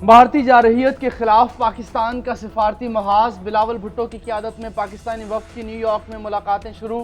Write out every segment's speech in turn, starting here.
भारतीय जारहियत के खिलाफ पाकिस्तान का सिफारती महाज बिलावल भुट्टो की क़यादत में पाकिस्तानी वफ़द की न्यूयॉर्क में मुलाकातें शुरू।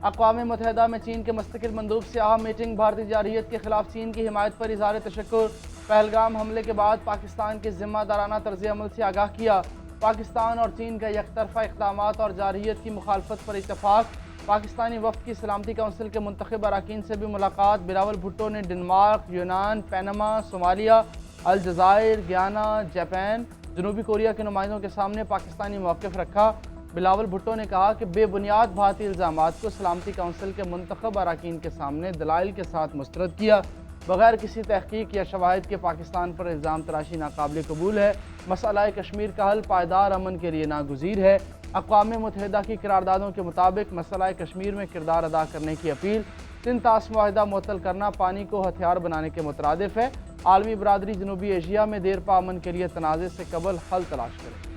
अक़वाम मुत्तहिदा में चीन के मुस्तकिल मंदूब से अहम मीटिंग। भारतीय जारहियत के खिलाफ चीन की हिमायत पर इज़हार तशक्कुर। पहलगाम हमले के बाद पाकिस्तान के ज़िम्मेदाराना तर्ज़ अमल से आगाह किया। पाकिस्तान और चीन का यकतरफ़ा इक़दामात और जारहियत की मुखालफत पर इत्तफ़ाक़। पाकिस्तानी वफ़द की सलामती कौंसिल के मुंतखब अरकान से भी मुलाकात। बिलावल भुट्टो ने डेनमार्क, यूनान, पैनमा, सोमालिया, अलजायर, गयाना, जापान, जनूबी कोरिया के नुमाइंदों के सामने पाकिस्तानी मौक़िफ़ रखा। बिलावल भुट्टो ने कहा कि बेबुनियाद भारतीय इल्ज़ामात को सलामती कौंसिल के मुंतखब अरकान के सामने दलाइल के साथ मुस्तरद किया। बगैर किसी तहकीक या शवाहिद के पाकिस्तान पर इल्ज़ाम तराशी नाकाबिल कबूल है। मसला कश्मीर का हल पायदार अमन के लिए नागुज़ीर है। अक़वाम मुत्तहिदा की करारदादों के मुताबिक मसला कश्मीर में किरदार अदा करने की अपील। सिंध ताश मुआहिदा मुअत्तल करना पानी को हथियार बनाने के मुतरादिफ है। आलमी बरादरी जनूबी एशिया में देरपा अमन के लिए तनाज़े से कबल हल तलाश करे।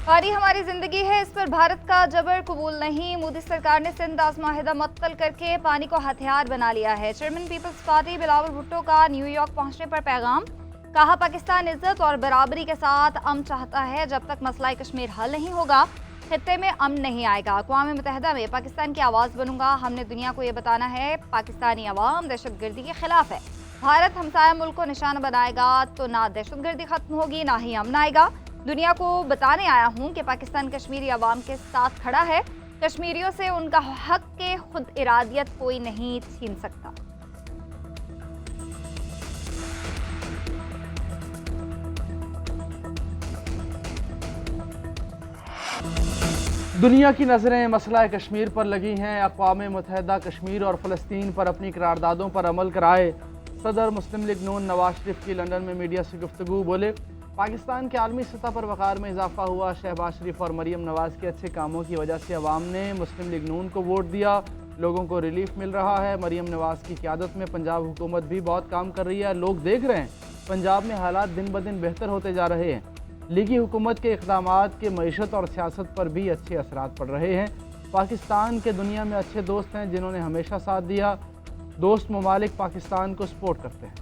पानी हमारी जिंदगी है, इस पर भारत का जबर कबूल नहीं। मोदी सरकार ने सिंध ताश मुआहिदा मुअत्तल करके पानी को हथियार बना लिया है। Chairman people's party Bilawal Bhutto का न्यूयॉर्क पहुंचने पर पैगाम। कहा, पाकिस्तान इज्जत और बराबरी के साथ अमन चाहता है। जब तक मसला कश्मीर हल नहीं होगा खित्ते में अमन नहीं आएगा। अक़वाम मुत्तहिदा में पाकिस्तान की आवाज़ बनूंगा। हमने दुनिया को ये बताना है पाकिस्तानी अवाम दहशतगर्दी के खिलाफ है। भारत हमसाया मुल्क को निशाना बनाएगा तो ना दहशतगर्दी खत्म होगी ना ही अमन आएगा। दुनिया को बताने आया हूँ कि पाकिस्तान कश्मीरी अवाम के साथ खड़ा है। कश्मीरियों से उनका हक के खुद इरादियत कोई नहीं छीन सकता। दुनिया की नज़रें मसला कश्मीर पर लगी हैं। अक़वाम मुत्तहिदा कश्मीर और फ़लस्तीन पर अपनी करारदादों पर अमल कराए। सदर मुस्लिम लीग नून नवाज शरीफ की लंदन में मीडिया से गुफ्तगू। बोले, पाकिस्तान के आलमी सतह पर वक़ार में इजाफा हुआ। शहबाज शरीफ और मरीम नवाज़ के अच्छे कामों की वजह से अवाम ने मुस्लिम लीग नून को वोट दिया। लोगों को रिलीफ मिल रहा है। मरीम नवाज़ की क़यादत में पंजाब हुकूमत भी बहुत काम कर रही है। लोग देख रहे हैं पंजाब में हालात दिन ब दिन बेहतर होते जा रहे हैं। लीगी हुकूमत के इक़दामात के मईशत और सियासत पर भी अच्छे असरात पड़ रहे हैं। पाकिस्तान के दुनिया में अच्छे दोस्त हैं जिन्होंने हमेशा साथ दिया। दोस्त ममालिक पाकिस्तान को सपोर्ट करते हैं।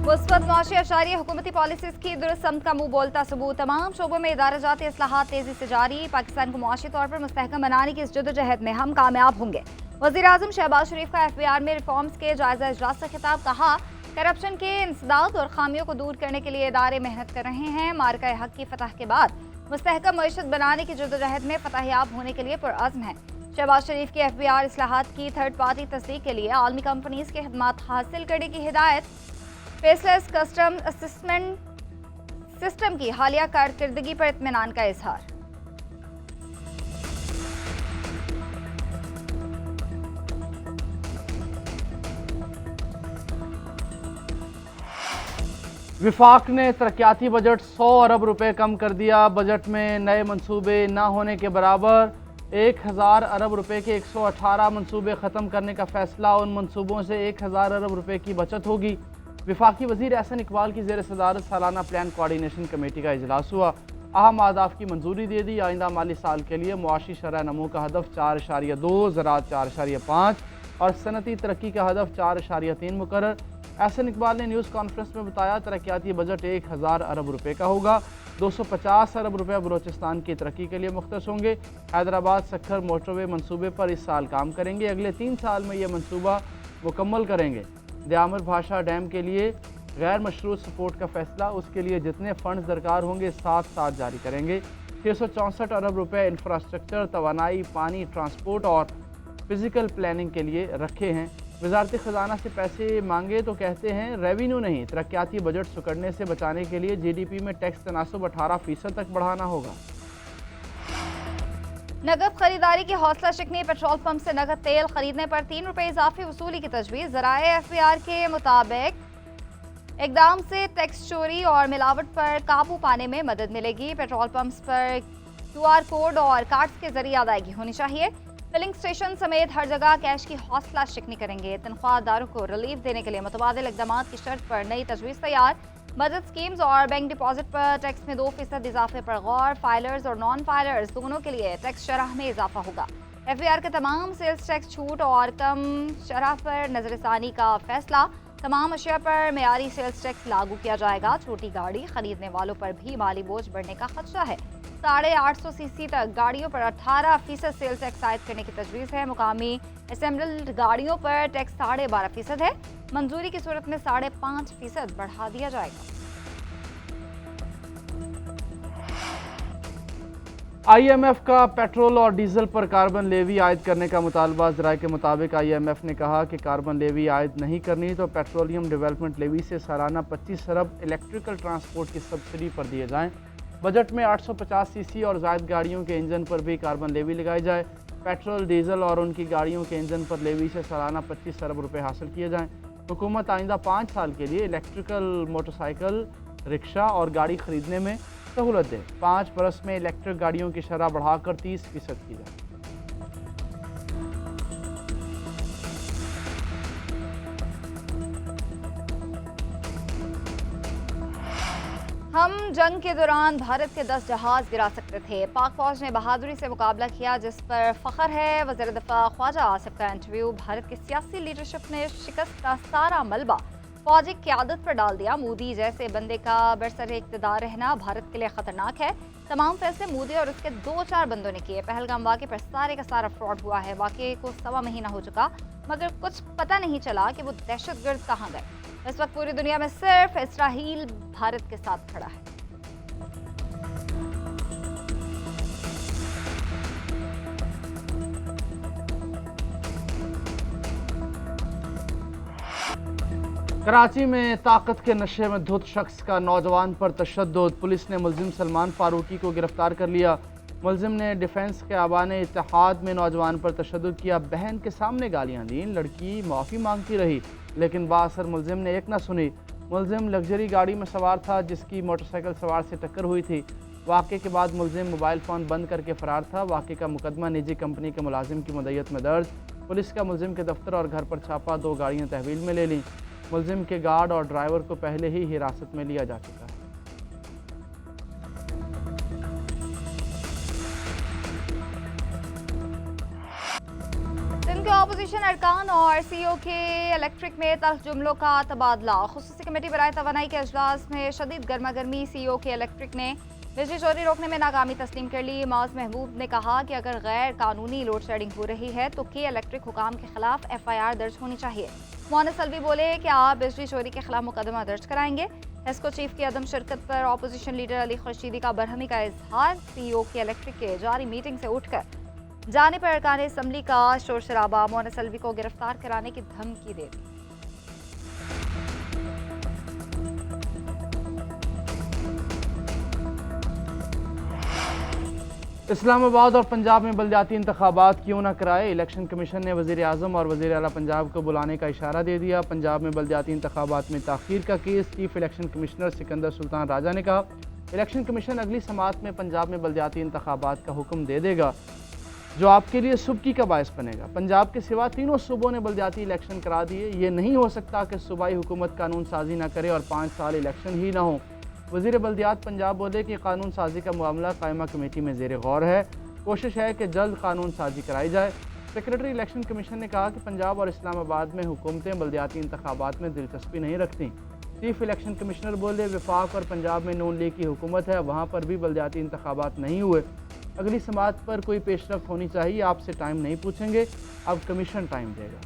मुस्बत मुआशी अशारिया हुकूमती पॉलिसीज़ की दुरुस्त समत का मुँह बोलता सबूत। तमाम शोबों में इदाराजाती इस्लाहात तेज़ी से जारी। पाकिस्तान को मुआशी तौर पर मुस्तहकम बनाने की इस जद्दोजहद में हम कामयाब होंगे। वज़ीर-ए-आज़म शहबाज शरीफ का FBR में रिफॉर्म्स के जायज़ा इजलास से खिताब। कहा, करप्शन के इंसदाद और खामियों को दूर करने के लिए इदारे मेहनत कर रहे हैं। मार्का हक की फतह के बाद मुस्तहकम मईशत बनाने की जद्दोजहद में फतहयाब होने के लिए पुरअज़्म है। शहबाज शरीफ की FBR इस्लाहात की थर्ड पार्टी तस्दीक के लिए आलमी कंपनीज़ के खदमात हासिल करने की हिदायत। फेसलेस कस्टम असिस्टमेंट सिस्टम की हालिया कारकर्दगी पर इत्मीनान का इजहार। विफाक ने तरक्याती बजट 100 अरब रुपए कम कर दिया। बजट में नए मंसूबे न होने के बराबर 1000 अरब रुपए के 118 मंसूबे ख़त्म करने का फैसला। उन मंसूबों से 1000 अरब रुपए की बचत होगी। विफाकी वज़ीर एहसन इकबाल की ज़ेर सदारत सालाना प्लान कोऑर्डिनेशन कमेटी का इजलास हुआ। अहम अहदाफ की मंजूरी दे दी। आइंदा माली साल के लिए मुआशी शरह नमो का हदफ 4.2, ज़राअत 4.5 और सनती तरक्की का हदफ 4.3 मुकर्रर। एहसन इकबाल ने न्यूज़ कॉन्फ्रेंस में बताया, तरक्याती बजट 1000 अरब रुपए का होगा। 250 अरब रुपये बलोचिस्तान की तरक्की के लिए मुख्तस होंगे। हैदराबाद सक्खर मोटरवे मंसूबे पर इस साल काम करेंगे। अगले 3 साल में यह मंसूबा मुकम्मल करेंगे। दयामर भाषा डैम के लिए गैर मशरूत सपोर्ट का फैसला। उसके लिए जितने फंड्स दरकार होंगे साथ साथ जारी करेंगे। 664 अरब रुपये इंफ्रास्ट्रक्चर, तवानाई, पानी, ट्रांसपोर्ट और फिज़िकल प्लानिंग के लिए रखे हैं। वजारत ख़जाना से पैसे मांगे तो कहते हैं रेवेन्यू नहीं। तरक्याती बजट सुकड़ने से बचाने के लिए GDP में टैक्स तनासुब 18% तक बढ़ाना होगा। नगद खरीदारी की हौसला शिकनी। पेट्रोल पंप से नगद तेल खरीदने पर 3 रुपये इजाफी वसूली की तजवीज़। ज़राए FBR के मुताबिक इकदाम से टैक्स चोरी और मिलावट पर काबू पाने में मदद मिलेगी। पेट्रोल पंप्स पर QR कोड और कार्ड्स के जरिए अदायगी होनी चाहिए। फिलिंग स्टेशन समेत हर जगह कैश की हौसला शिकनी करेंगे। तनख्वाहदारों को रिलीफ देने के लिए मुतबादिल इकदाम की शर्त पर नई तजवीज़ तैयार। बचत स्कीम्स और बैंक डिपॉजिट पर टैक्स में 2% इजाफे पर गौर। फाइलर्स और नॉन फाइलर्स दोनों के लिए टैक्स शरह में इजाफा होगा। FBR के तमाम सेल्स टैक्स छूट और कम शरह पर नजरसानी का फैसला। तमाम अशिया पर मेयारी सेल्स टैक्स लागू किया जाएगा। छोटी गाड़ी खरीदने वालों पर भी माली बोझ बढ़ने का खदशा है। 850 सीसी तक गाड़ियों पर 18% सेल्स टैक्स आयद करने की तजवीज़ है। मुकामी असेंबल्ड गाड़ियों पर टैक्स 12.5% है। मंजूरी की सूरत में 5.5% बढ़ा दिया जाएगा। IMF का पेट्रोल और डीजल पर कार्बन लेवी आयद करने का मुतालबा। ज़राए के मुताबिक IMF ने कहा कि कार्बन लेवी आयद नहीं करनी तो पेट्रोलियम डेवलपमेंट लेवी से सालाना 25 अरब इलेक्ट्रिकल ट्रांसपोर्ट की सब्सिडी पर दिए जाएं। बजट में 850 सीसी और जायद गाड़ियों के इंजन पर भी कार्बन लेवी लगाई जाए। पेट्रोल, डीजल और उनकी गाड़ियों के इंजन पर लेवी से सालाना 25 अरब रुपये हासिल किए जाएँ। हुकूमत आइंदा 5 साल के लिए इलेक्ट्रिकल मोटरसाइकिल, रिक्शा और गाड़ी खरीदने में सहूलत दे। 5 बरस में इलेक्ट्रिक गाड़ियों की शरह बढ़ाकर 30% की जाए। हम जंग के दौरान भारत के 10 जहाज गिरा सकते थे। पाक फौज ने बहादुरी से मुकाबला किया, जिस पर फख्र है। वज़ीर दफ़ा ख्वाजा आसिफ का इंटरव्यू। भारत की सियासी लीडरशिप ने शिकस्त का सारा मलबा फौजी क़यादत पर डाल दिया। मोदी जैसे बंदे का बरसर इक़्तिदार रहना भारत के लिए ख़तरनाक है। तमाम फैसले मोदी और उसके 2-4 बंदों ने किए। पहलगाम वाक़े पर सारे का सारा फ्रॉड हुआ है। वाक़े को 1.25 महीना हो चुका, मगर कुछ पता नहीं चला कि वो दहशतगर्द कहाँ गए। इस वक्त पूरी दुनिया में सिर्फ इसराइल भारत के साथ खड़ा है। कराची में ताकत के नशे में धुत शख्स का नौजवान पर तशद्दुद। पुलिस ने मुलजिम सलमान फारूकी को गिरफ्तार कर लिया। मुलजिम ने डिफेंस के आबाने इत्तेहाद में नौजवान पर तशद्दुद किया। बहन के सामने गालियां दी। लड़की माफ़ी मांगती रही, लेकिन बाअसर मुलजिम ने एक न सुनी। मुलजिम लग्जरी गाड़ी में सवार था, जिसकी मोटरसाइकिल सवार से टक्कर हुई थी। वाक़े के बाद मुलजिम मोबाइल फ़ोन बंद करके फ़रार था। वाक़े का मुकदमा निजी कंपनी के मुलाजिम की मुद्दत में दर्ज। पुलिस का मुलजिम के दफ्तर और घर पर छापा। 2 गाड़ियाँ तहवील में ले लीं। मुलजिम के गार्ड और ड्राइवर को पहले ही हिरासत में लिया जा चुका है। सिंध के अपोजिशन अरकान और CEO के इलेक्ट्रिक में तल्ख जुमलों का तबादला। खुसूसी कमेटी बराए तवानाई के अजलास में शदीद गर्मा गर्मी। CEO के इलेक्ट्रिक ने बिजली चोरी रोकने में नाकामी तस्लीम कर ली। मौज महबूब ने कहा कि अगर गैर कानूनी लोड शेडिंग हो रही है तो के इलेक्ट्रिक हुकाम के खिलाफ FIR दर्ज होनी चाहिए। मोहन सल्वी बोले कि आप बिजली चोरी के खिलाफ मुकदमा दर्ज कराएंगे। एस्को चीफ की अदम शिरकत पर अपोजिशन लीडर अली खुर्शीदी का बरहमी का इजहार। CEO के इलेक्ट्रिक के जारी मीटिंग से उठकर जाने पर अरकान असम्बली का शोर शराबा। मोहन सल्वी को गिरफ्तार कराने की धमकी दे दी। इस्लामाबाद और पंजाब में बलदियाती इंतखाबात क्यों न कराए। इलेक्शन कमीशन ने वज़ीर आज़म और वज़ीर आला पंजाब को बुलाने का इशारा दे दिया। पंजाब में बलदियाती इंतखाबात में ताख़ीर का case. Chief election commissioner Sikandar Sultan Raja ने कहा, इलेक्शन कमीशन अगली समात में पंजाब में बलदियाती इंतखाबात का हुक्म दे देगा, जो आपके लिए सुबकी का बायस बनेगा। पंजाब के सिवा तीनों सूबों ने बलदियाती इलेक्शन करा दिए। ये नहीं हो सकता कि सूबाई हुकूमत कानून साजी ना करे और 5 साल इलेक्शन ही ना हो। वज़ीर बल्दियात पंजाब बोले कि कानून साजी का मामला कायमा कमेटी में ज़ेर गौर है। कोशिश है कि जल्द कानून साजी कराई जाए। सेक्रेटरी इलेक्शन कमीशन ने कहा कि पंजाब और इस्लामाबाद में हुकूमतें बलदियाती इंतखाबात में दिलचस्पी नहीं रखती। चीफ इलेक्शन कमिश्नर बोले, वफाक और पंजाब में नून लीग की हुकूमत है, वहाँ पर भी बलदियाती इंतखाबात नहीं हुए। अगली समात पर कोई पेशरफ्त होनी चाहिए। आपसे टाइम नहीं पूछेंगे, अब कमीशन टाइम देगा।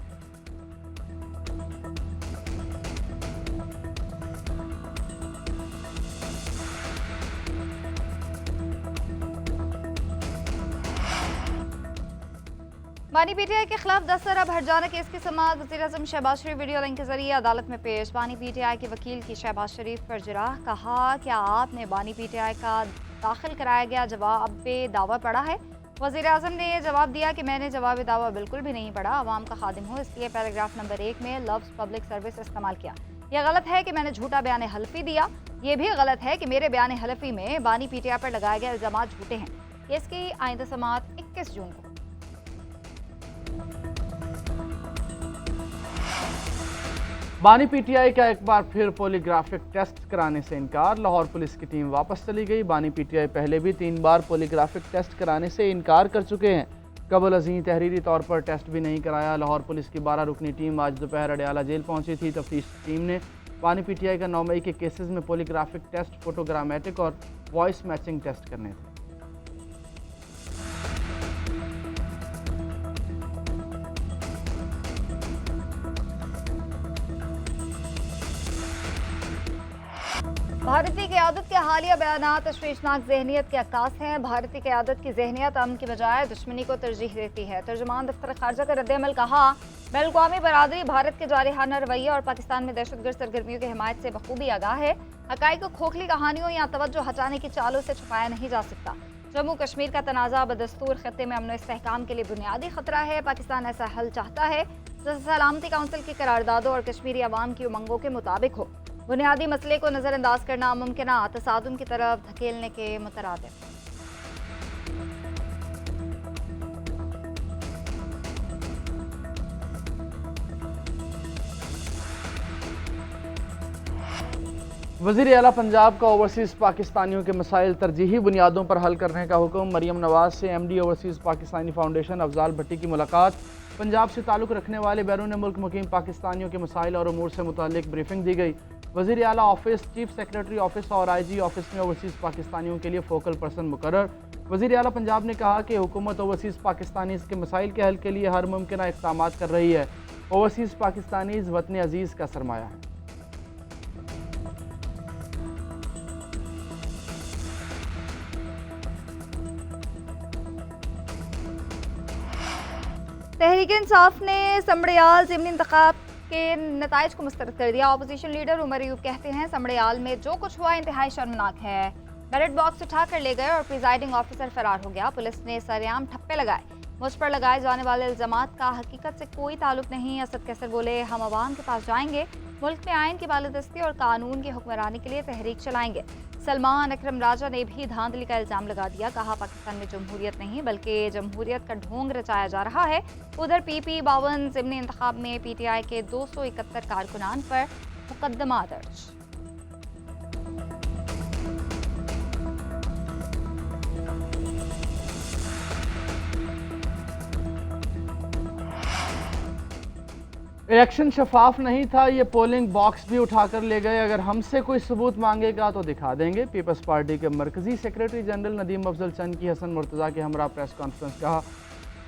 बानी PTI के खिलाफ 10 अरब हर्जाना केस की समाअत। वज़ीर-ए-आज़म शहबाज शरीफ वीडियो लिंक के जरिए अदालत में पेश। बानी PTI के वकील की शहबाज शरीफ पर जिराह। कहा कि आपने बानी PTI का दाखिल कराया गया जवाब पे दावा पढ़ा है। वज़ीर-ए-आज़म ने यह जवाब दिया कि मैंने जवाब दावा बिल्कुल भी नहीं पढ़ा, अवाम का खादिम हूँ, इसलिए पैराग्राफ नंबर 1 में लफ्ज़ पब्लिक सर्विस इस्तेमाल किया। यह गलत है कि मैंने झूठा बयान हलफी दिया। यह भी गलत है कि मेरे बयान हलफी में बानी PTI पर लगाए गए इल्ज़ाम झूठे हैं। केस की आइंदा समाअत 21 जून को। बानी पीटीआई का एक बार फिर पॉलीग्राफिक टेस्ट कराने से इनकार। लाहौर पुलिस की टीम वापस चली गई। बानी पीटीआई पहले भी 3 बार पॉलीग्राफिक टेस्ट कराने से इनकार कर चुके हैं। कबल अजीं तहरीरी तौर पर टेस्ट भी नहीं कराया। लाहौर पुलिस की 12 रुकनी टीम आज दोपहर अडयाला जेल पहुंची थी। तफ्तीश टीम ने बानी पीटीआई का 9 मई के केसेस में पॉलीग्राफिक टेस्ट, फोटोग्रामेटिक और वॉइस मैचिंग टेस्ट करने थे। भारतीय क़यादत के हालिया बयानात तशवीशनाक जहनीत के अक्कास हैं। भारतीय क़यादत की जहनीत अमन की बजाय दुश्मनी को तरजीह देती है। तर्जुमान दफ्तर खारजा का रद्द-ए-अमल कहा, बैनुल-अक़वामी बरादरी भारत के जारिहाना रवैये और पाकिस्तान में दहशतगर्द सरगर्मियों की हिमायत से बखूबी आगाह है। हक़ाइक़ को खोखली कहानियों या तवज्जो हटाने की चालों से छुपाया नहीं जा सकता। जम्मू कश्मीर का तनाज़ा बदस्तूर खत्ते में अमन इस्तेहकाम के लिए बुनियादी खतरा है। पाकिस्तान ऐसा हल चाहता है जो सलामती काउंसिल की करारदादों और कश्मीरी अवाम की उमंगों के मुताबिक हो। बुनियादी मसले को नज़रअंदाज करना मुमकिन तसादुम की तरफ धकेलने के मुतरादिफ। वज़ीर आला पंजाब का ओवरसीज़ पाकिस्तानियों के मसाइल तरजीही बुनियादों पर हल करने का हुक्म। मरियम नवाज से MD overseas Pakistani foundation Afzal Bhatti की मुलाकात। पंजाब से ताल्लुक़ रखने वाले बैरून मुल्क मुकीम पाकिस्तानियों के मसाइल और उमूर से मुताल्लिक़ ब्रीफिंग दी गई। वज़ीर आला ऑफिस, चीफ सेक्रेटरी ऑफिस और IG ऑफिस में ओवरसीज़ पाकिस्तानियों के लिए फोकल पर्सन मुकर्रर। वज़ीर आला पंजाब ने कहा कि हुकूमत ओवरसीज़ पाकिस्तानी के मसाइल के हल के लिए हर मुमकिन इक़दाम कर रही है। ओवरसीज़ पाकिस्तानी वतन अजीज़ का सरमाया है। तहरीक इंसाफ ने समड़ियाल ज़िमनी इंतखाब के नताइज को मुस्तरद कर दिया। अपोजिशन लीडर उमर अयूब कहते हैं, समड़ियाल में जो कुछ हुआ इंतहाई शर्मनाक है। बैलेट बॉक्स उठा कर ले गए और प्रिजाइडिंग ऑफिसर फरार हो गया। पुलिस ने सरेआम ठप्पे लगाए। मुझ पर लगाए जाने वाले इल्जामात का हकीकत से कोई ताल्लुक नहीं। असद कैसर बोले, हम अवाम के पास जाएंगे, मुल्क में आइन की बालादस्ती और कानून की हुक्मरानी के लिए तहरीक चलाएंगे। सलमान अकरम राजा ने भी धांधली का इल्ज़ाम लगा दिया। कहा, पाकिस्तान में जमहूरियत नहीं बल्कि जमहूरियत का ढोंग रचाया जा रहा है। उधर PP 52 ज़िमनी इंतखाब में PTI के 271 कारकुनान पर मुकदमा दर्ज। इलेक्शन शफाफ नहीं था, ये पोलिंग बॉक्स भी उठाकर ले गए। अगर हमसे कोई सबूत मांगेगा तो दिखा देंगे। पीपल्स पार्टी के मरकजी सेक्रेटरी जनरल नदीम अफजल चंद की हसन मुर्तज़ा के हमरा प्रेस कॉन्फ्रेंस। कहा,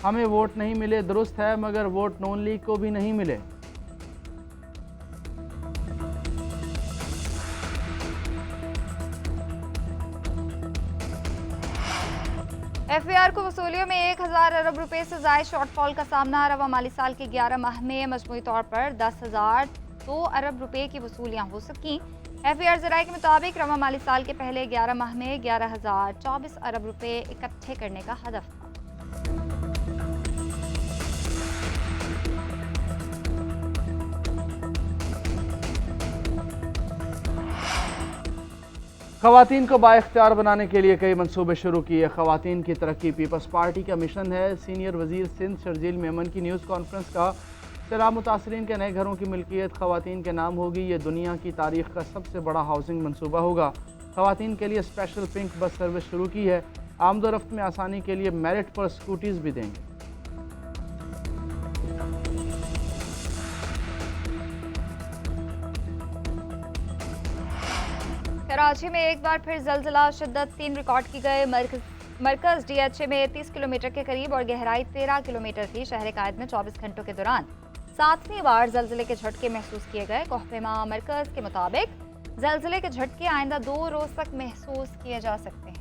हमें वोट नहीं मिले दुरुस्त है, मगर वोट नून लीग को भी नहीं मिले। FAR को वसूलियों में 1000 अरब रुपए से ज़ायद शॉर्टफॉल का सामना। रवा माली साल के 11 माह में मजमूई तौर पर 10,002 अरब रुपए की वसूलियाँ हो सकी। FAR ज़राए के मुताबिक रवा माली साल के पहले 11 माह में 11,024 अरब रुपए इकट्ठे करने का हदफ था। ख़वातीन को बाइख्तियार बनाने के लिए कई मंसूबे शुरू किए। ख़वातीन की तरक्की पीपल्स पार्टी का मिशन है। सीनियर वज़ीर सिंध शर्जील मेमन की न्यूज़ कॉन्फ्रेंस का। सैलाब मुतासरीन के नए घरों की मिल्कियत ख़वातीन के नाम होगी। ये दुनिया की तारीख़ का सबसे बड़ा हाउसिंग मनसूबा होगा। ख़वातीन के लिए स्पेशल पिंक बस सर्विस शुरू की है। आमदोरफ्त में आसानी के लिए मेरिट पर स्कूटीज़ भी देंगे। कराची में एक बार फिर जलजिला, शिद्दत 3 रिकॉर्ड की गए। मरकज़ DHA में 30 किलोमीटर के करीब और गहराई 13 किलोमीटर थी। शहर कायद में 24 घंटों के दौरान 7वीं बार जलजिले के झटके महसूस किए गए। कोहपेमा मरकज़ के मुताबिक जलजिले के झटके आइंदा 2 रोज तक महसूस किए जा सकते हैं।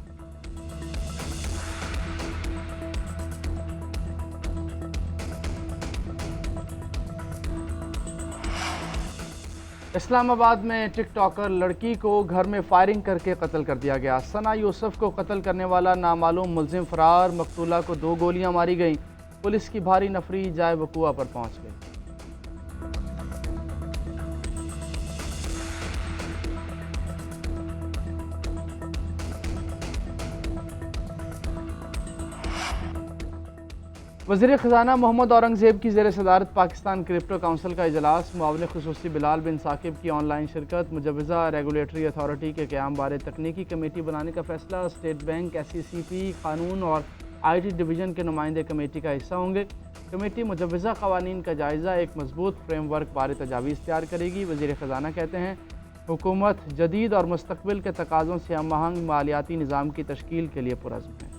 इस्लामाबाद में टिकटॉकर लड़की को घर में फायरिंग करके कत्ल कर दिया गया। सना यूसुफ को कत्ल करने वाला नामालूम मुलजिम फरार। मकतूला को 2 गोलियां मारी गईं। पुलिस की भारी नफरी जाए वकुआ पर पहुंच गई। वज़ीर ख़ज़ाना मोहम्मद औरंगज़ेब की ज़ेर सदारत पाकिस्तान क्रिप्टो काउंसिल का इजलास, मुआविन ख़ुसूसी बिलाल बिन साकिब की ऑनलाइन शिरकत, मुजवज़ा रेगुलेटरी अथॉरिटी के क़याम बारे तकनीकी कमेटी बनाने का फ़ैसला। स्टेट बैंक, SECP, कानून और IT डिवीज़न के नुमाइंदे कमेटी का हिस्सा होंगे। कमेटी मुजवज़ा क़वानीन का जायज़ा, एक मजबूत फ्रेमवर्क बारे तजावीज़ तैयार करेगी। वज़ीर ख़ज़ाना कहते हैं हुकूमत जदीद और मुस्तक़बिल के तकाज़ों से हम आहंग मालियाती निज़ाम की तश्कील के लिए पुरज़्म है।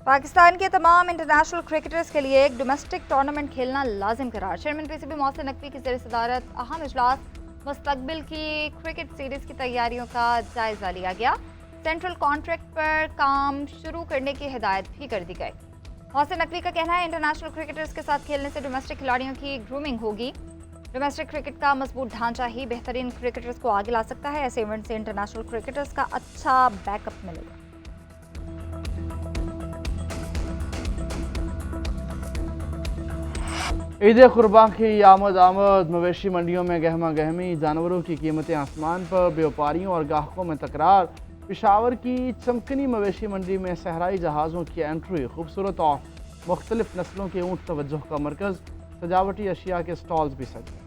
पाकिस्तान के तमाम इंटरनेशनल क्रिकेटर्स के लिए एक डोमेस्टिक टूर्नामेंट खेलना लाजिम करार। चेयरमैन PCB मोहसिन नकवी की ज़ेर सदारत अहम इजलास, मुस्तकबिल की क्रिकेट सीरीज़ की तैयारियों का जायज़ा लिया गया। सेंट्रल कॉन्ट्रैक्ट पर काम शुरू करने की हिदायत भी कर दी गई। मोहसिन नकवी का कहना है इंटरनेशनल क्रिकेटर्स के साथ खेलने से डोमेस्टिक खिलाड़ियों की ग्रूमिंग होगी। डोमेस्टिक क्रिकेट का मजबूत ढांचा ही बेहतरीन क्रिकेटर्स को आगे ला सकता है। ऐसे इवेंट से इंटरनेशनल क्रिकेटर्स का अच्छा बैकअप मिलेगा। ईद कुर्बान की आमद मवेशी मंडियों में गहमा गहमी, जानवरों की कीमतें आसमान पर, व्यापारियों और ग्राहकों में तकरार। पेशावर की चमकनी मवेशी मंडी में सहराई जहाज़ों की एंट्री, खूबसूरत और मुख्तलिफ नस्लों के ऊँट तवज्जो का मरकज़, सजावटी अशिया के स्टॉल्स भी सजे।